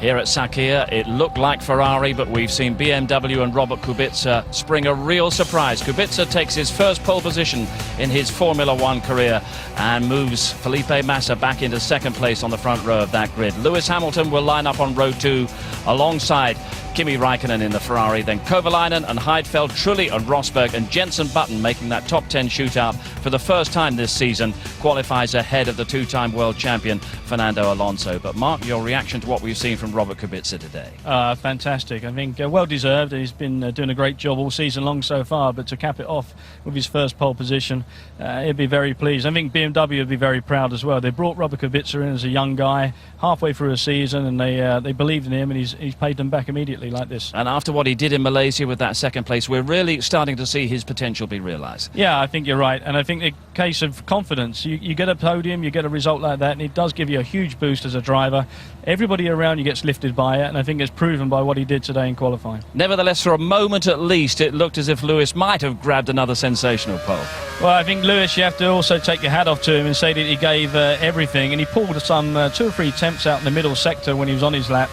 Here at Sakhir, it looked like Ferrari, but we've seen BMW and Robert Kubica spring a real surprise. Kubica takes his first pole position in his Formula One career and moves Felipe Massa back into second place on the front row of that grid. Lewis Hamilton will line up on row 2 alongside Kimi Raikkonen in the Ferrari, then Kovalainen and Heidfeld, Trulli and Rosberg, and Jenson Button, making that top 10 shootout for the first time this season, qualifies ahead of the two-time world champion Fernando Alonso. But Mark, your reaction to what we've seen from Robert Kubica today? Fantastic. I think well deserved. He's been doing a great job all season long so far, but to cap it off with his first pole position, he'd be very pleased. I think BMW would be very proud as well. They brought Robert Kubica in as a young guy halfway through a season, and they believed in him, and he's paid them back immediately like this. And after what he did in Malaysia with that second place, we're really starting to see his potential be realised. Yeah, I think you're right, and I think the case of confidence, you get a podium, you get a result like that, and it does give you a huge boost as a driver. Everybody around you gets lifted by it, and I think it's proven by what he did today in qualifying. Nevertheless, for a moment at least, it looked as if Lewis might have grabbed another sensational pole. Well, I think Lewis, you have to also take your hat off to him and say that he gave everything, and he pulled some 2 or 3 attempts out in the middle sector when he was on his lap.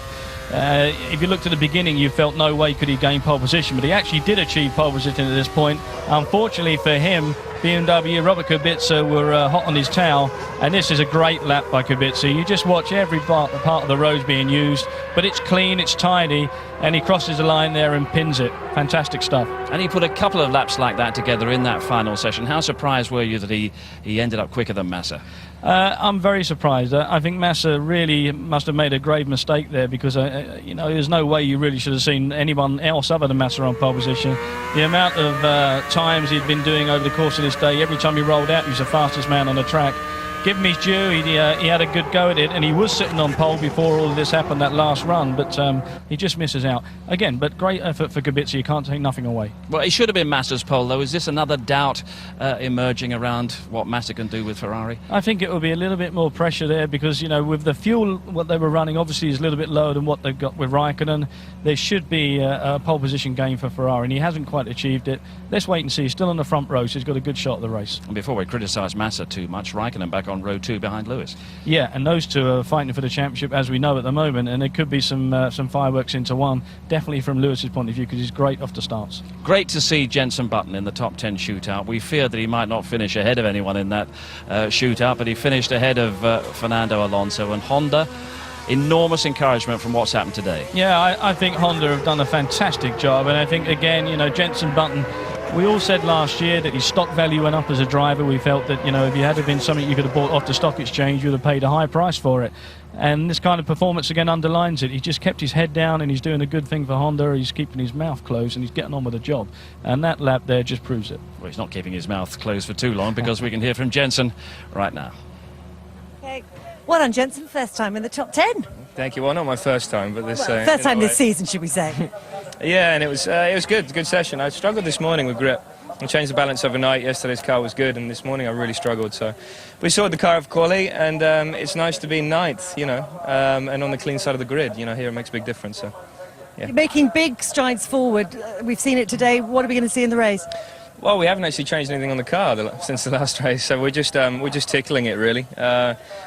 If you looked at the beginning, you felt no way could he gain pole position, but he actually did achieve pole position at this point. Unfortunately for him, BMW, Robert Kubica were hot on his tail, and this is a great lap by Kubica. You just watch every part of the roads being used, but it's clean, it's tidy, and he crosses the line there and pins it. Fantastic stuff. And he put a couple of laps like that together in that final session. How surprised were you that he ended up quicker than Massa? I'm very surprised. I think Massa really must have made a grave mistake there, because you know, there's no way you really should have seen anyone else other than Massa on pole position. The amount of times he'd been doing over the course of this day, every time he rolled out, he was the fastest man on the track. Give him his due, he had a good go at it, and he was sitting on pole before all of this happened, that last run, but he just misses out. Again, but great effort for Kubica, you can't take nothing away. Well, he should have been Massa's pole, though. Is this another doubt emerging around what Massa can do with Ferrari? I think it will be a little bit more pressure there, because, you know, with the fuel, what they were running obviously is a little bit lower than what they've got with Raikkonen. There should be a pole position gain for Ferrari, and he hasn't quite achieved it. Let's wait and see. He's still on the front row, so he's got a good shot at the race. And before we criticise Massa too much, Raikkonen back on row 2 behind Lewis. Yeah, and those two are fighting for the championship, as we know at the moment, and there could be some fireworks into one, definitely from Lewis's point of view, because he's great off the starts. Great to see Jenson Button in the top 10 shootout. We feared that he might not finish ahead of anyone in that shootout, but he finished ahead of Fernando Alonso. And Honda, enormous encouragement from what's happened today. Yeah, I think Honda have done a fantastic job, and I think, again, you know, Jenson Button, we all said last year that his stock value went up as a driver. We felt that, you know, if you had been something you could have bought off the stock exchange, you would have paid a high price for it. And this kind of performance again underlines it. He just kept his head down, and he's doing a good thing for Honda. He's keeping his mouth closed, and he's getting on with the job. And that lap there just proves it. Well, he's not keeping his mouth closed for too long, because we can hear from Jenson right now. Okay. Well done, Jenson. First time in the top 10. Thank you. Well, not my first time, but this first time this season, should we say? Yeah, and it was good session. I struggled this morning with grip. I changed the balance overnight. Yesterday's car was good, and this morning I really struggled. So we sorted the car of quali, and it's nice to be ninth, you know, and on the clean side of the grid. You know, here it makes a big difference. So, yeah. You're making big strides forward. We've seen it today. What are we going to see in the race? Well, we haven't actually changed anything on the car since the last race, so we're just tickling it, really.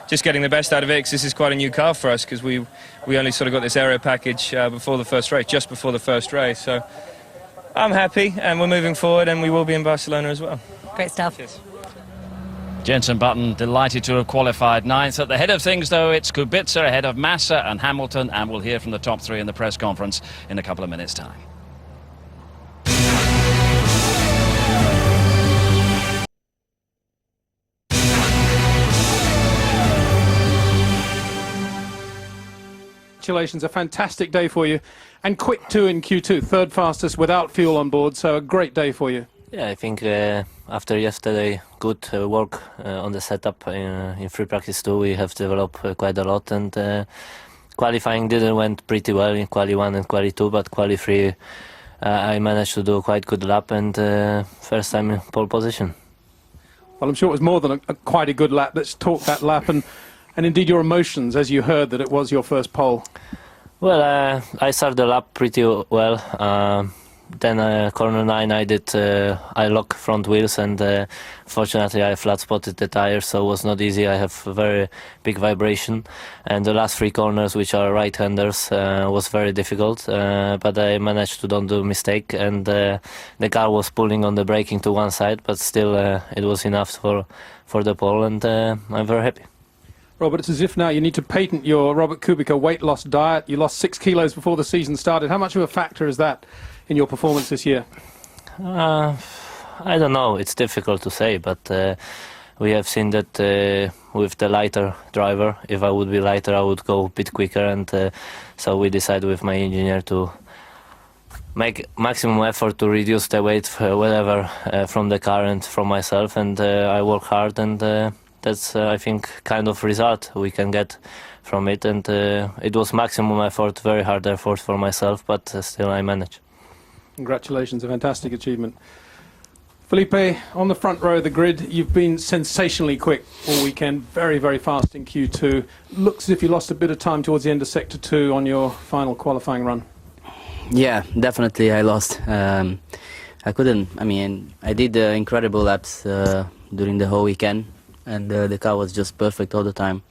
Just getting the best out of it, because this is quite a new car for us, because we only sort of got this aero package before the first race, just before the first race. So I'm happy, and we're moving forward, and we will be in Barcelona as well. Great stuff. Cheers. Jenson Button delighted to have qualified 9th. At the head of things, though, it's Kubica ahead of Massa and Hamilton, and we'll hear from the top 3 in the press conference in a couple of minutes' time. Congratulations, a fantastic day for you, and quick too in Q2, third fastest without fuel on board, so a great day for you. Yeah, I think after yesterday, good work on the setup in free practice too. We have developed quite a lot, and qualifying didn't went pretty well in quali 1 and quali 2, but quali 3 I managed to do a quite good lap, and first time in pole position. Well, I'm sure it was more than quite a good lap. Let's talk that lap and indeed your emotions as you heard that it was your first pole. Well, I started the lap pretty well. then corner 9 I lock front wheels, and fortunately I flat spotted the tires, so it was not easy. I have very big vibration, and the last 3 corners, which are right-handers, was very difficult, but I managed to don't do a mistake, and the car was pulling on the braking to one side, but still it was enough for the pole, and I'm very happy. Robert, it's as if now you need to patent your Robert Kubica weight loss diet. You lost 6 kilos before the season started. How much of a factor is that in your performance this year? I don't know. It's difficult to say, but we have seen that with the lighter driver, if I would be lighter, I would go a bit quicker, and so we decided with my engineer to make maximum effort to reduce the weight whatever from the car and from myself, and I work hard, and that's I think kind of result we can get from it, and it was maximum effort, very hard effort for myself, but still I managed. Congratulations, a fantastic achievement. Felipe, on the front row of the grid, you've been sensationally quick all weekend, very, very fast in Q2. Looks as if you lost a bit of time towards the end of Sector 2 on your final qualifying run. Yeah, definitely I lost. I did incredible laps during the whole weekend, and the car was just perfect all the time.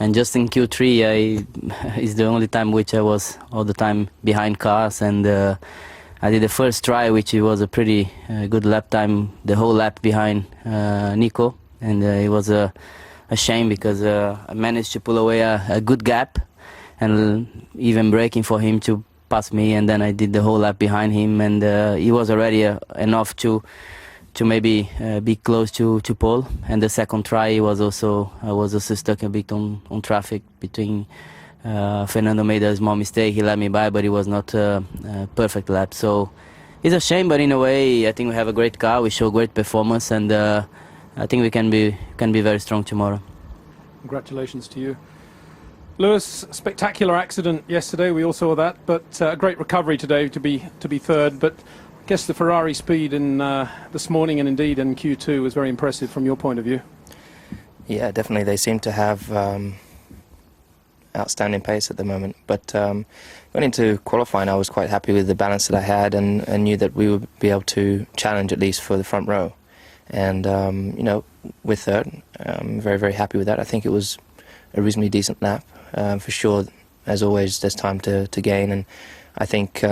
And just in Q3, it's the only time which I was all the time behind cars, and I did the first try, which was a pretty good lap time, the whole lap behind Nico, and it was a shame because I managed to pull away a good gap, and even braking for him to pass me, and then I did the whole lap behind him, and he was already enough to maybe be close to pole. And the second try I was also stuck a bit on traffic between Fernando made a small mistake, he let me by, but it was not a perfect lap, so it's a shame, but in a way I think we have a great car, we show great performance, and I think we can be very strong tomorrow. Congratulations to you. Lewis, spectacular accident yesterday, we all saw that, but a great recovery today to be third, but I guess the Ferrari speed in this morning and indeed in Q2 was very impressive from your point of view. Yeah, definitely. They seem to have outstanding pace at the moment. But going into qualifying, I was quite happy with the balance that I had, and knew that we would be able to challenge at least for the front row. And with third, I'm very, very happy with that. I think it was a reasonably decent lap. For sure, as always, there's time to gain, and I think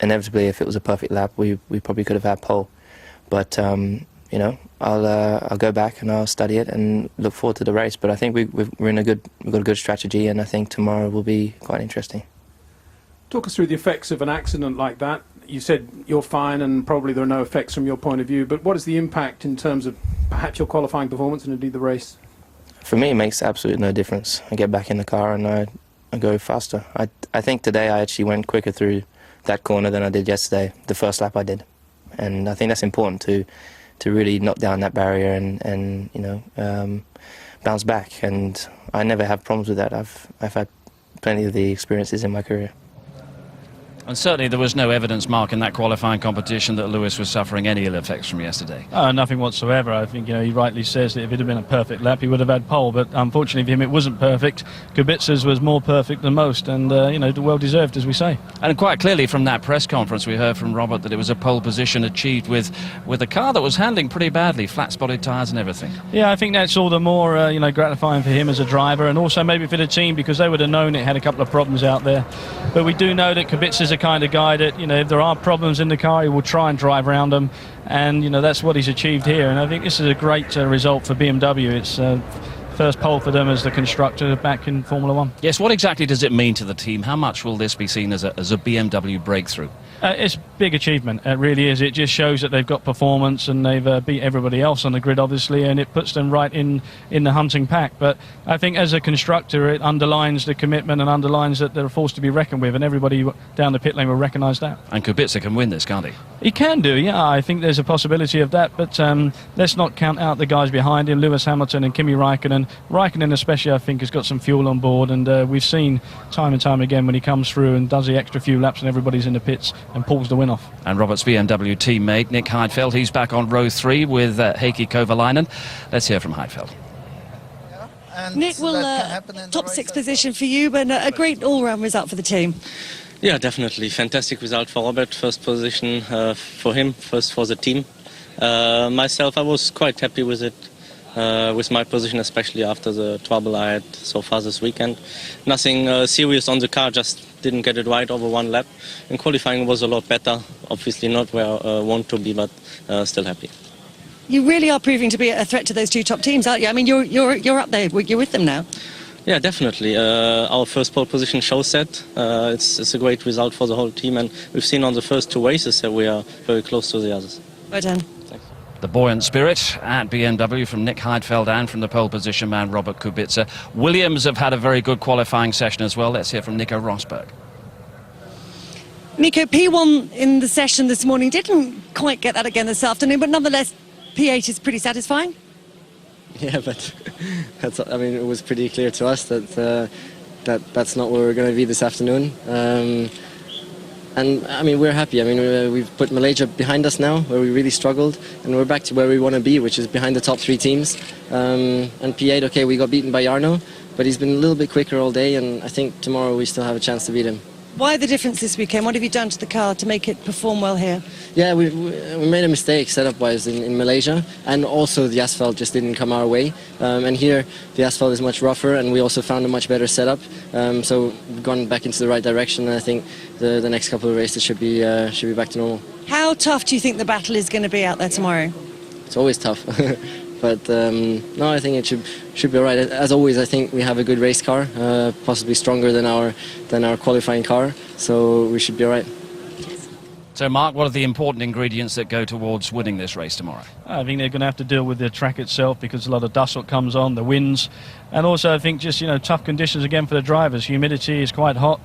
inevitably, if it was a perfect lap, we probably could have had pole. But I'll go back and I'll study it and look forward to the race. But I think we've got a good strategy, and I think tomorrow will be quite interesting. Talk us through the effects of an accident like that. You said you're fine and probably there are no effects from your point of view, but what is the impact in terms of perhaps your qualifying performance and indeed the race? For me, it makes absolutely no difference. I get back in the car and I go faster. I think today I actually went quicker through that corner than I did yesterday, the first lap I did. And I think that's important to really knock down that barrier and bounce back. And I never have problems with that. I've had plenty of the experiences in my career. And certainly there was no evidence, Mark, in that qualifying competition that Lewis was suffering any ill effects from yesterday. Nothing whatsoever. I think he rightly says that if it had been a perfect lap, he would have had pole. But unfortunately for him, it wasn't perfect. Kubica's was more perfect than most, and well deserved, as we say. And quite clearly from that press conference, we heard from Robert that it was a pole position achieved with a car that was handling pretty badly, flat-spotted tyres and everything. Yeah, I think that's all the more gratifying for him as a driver, and also maybe for the team, because they would have known it had a couple of problems out there. But we do know that Kubica's a kind of guy that, if there are problems in the car, he will try and drive around them, and that's what he's achieved here. And I think this is a great result for BMW. It's first pole for them as the constructor back in Formula 1. Yes, what exactly does it mean to the team? How much will this be seen as a BMW breakthrough? It's a big achievement, it really is. It just shows that they've got performance, and they've beat everybody else on the grid, obviously, and it puts them right in the hunting pack. But I think as a constructor, it underlines the commitment and underlines that they're a force to be reckoned with, and everybody down the pit lane will recognise that. And Kubica can win this, can't he? He can do, yeah. I think there's a possibility of that, but let's not count out the guys behind him, Lewis Hamilton and Kimi Raikkonen. Raikkonen especially, I think, has got some fuel on board, and we've seen time and time again when he comes through and does the extra few laps and everybody's in the pits and pulls the win off. And Robert's BMW teammate, Nick Heidfeld, he's back on row 3 with Heikki Kovalainen. Let's hear from Heidfeld. Nick, top 6 position for you, but a great all-round result for the team. Yeah, definitely. Fantastic result for Robert. First position for him, first for the team. Myself, I was quite happy with it, with my position, especially after the trouble I had so far this weekend. Nothing serious on the car, just didn't get it right over one lap. And qualifying was a lot better. Obviously not where I want to be, but still happy. You really are proving to be a threat to those two top teams, aren't you? I mean, you're up there. You're with them now. Yeah, definitely. Our first pole position shows that. It's a great result for the whole team, and we've seen on the first two races that we are very close to the others. Well done. Thanks. The buoyant spirit at BMW from Nick Heidfeld and from the pole position man Robert Kubica. Williams have had a very good qualifying session as well. Let's hear from Nico Rosberg. Nico, P1 in the session this morning didn't quite get that again this afternoon, but nonetheless, P8 is pretty satisfying. Yeah, but I mean, it was pretty clear to us that that's not where we're going to be this afternoon. And I mean, we're happy. I mean, we've put Malaysia behind us now, where we really struggled, and we're back to where we want to be, which is behind the top three teams. And P8, okay, we got beaten by Jarno, but he's been a little bit quicker all day, and I think tomorrow we still have a chance to beat him. Why the difference this weekend? What have you done to the car to make it perform well here? Yeah, we made a mistake setup-wise in Malaysia, and also the asphalt just didn't come our way. And here the asphalt is much rougher, and we also found a much better setup. So we've gone back into the right direction, and I think the next couple of races should be back to normal. How tough do you think the battle is going to be out there tomorrow? It's always tough. But no, I think it should be all right. As always, I think we have a good race car, possibly stronger than our qualifying car, so we should be all right. So, Mark, what are the important ingredients that go towards winning this race tomorrow? I think they're going to have to deal with the track itself, because a lot of dust what comes on, the winds, and also I think just tough conditions again for the drivers. Humidity is quite hot.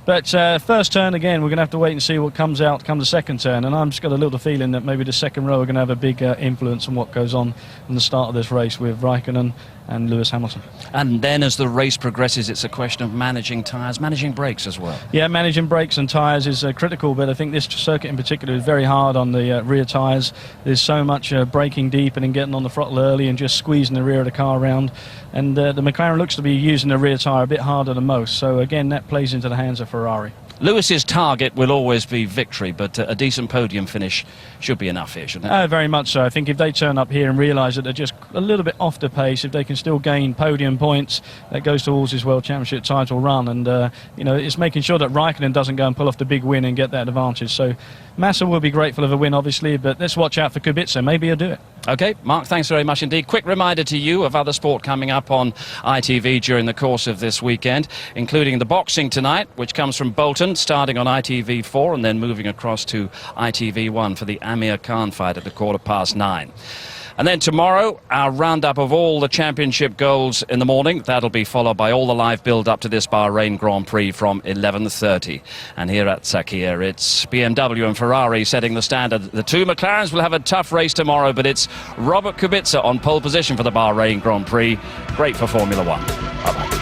But first turn again, we're going to have to wait and see what comes out come the second turn. And I'm just got a little feeling that maybe the second row are going to have a big influence on what goes on in the start of this race with Raikkonen and Lewis Hamilton. And then as the race progresses, it's a question of managing tyres, managing brakes as well. Yeah, managing brakes and tyres is critical, but I think this circuit in particular is very hard on the rear tyres. There's so much braking deep and then getting on the throttle early and just squeezing the rear of the car around. And the McLaren looks to be using the rear tyre a bit harder than most. So again, that plays into the hands of Ferrari. Lewis's target will always be victory, but a decent podium finish should be enough here, shouldn't it? Very much so. I think if they turn up here and realise that they're just a little bit off the pace, if they can still gain podium points, that goes towards his World Championship title run. And, it's making sure that Raikkonen doesn't go and pull off the big win and get that advantage. So Massa will be grateful of a win, obviously, but let's watch out for Kubica. Maybe he'll do it. OK, Mark, thanks very much indeed. Quick reminder to you of other sport coming up on ITV during the course of this weekend, including the boxing tonight, which comes from Bolton, starting on ITV4 and then moving across to ITV1 for the Amir Khan fight at 9:15. And then tomorrow, our roundup of all the championship goals in the morning. That'll be followed by all the live build-up to this Bahrain Grand Prix from 11:30. And here at Sakhir, it's BMW and Ferrari setting the standard. The two McLarens will have a tough race tomorrow, but it's Robert Kubica on pole position for the Bahrain Grand Prix. Great for Formula One. Bye-bye.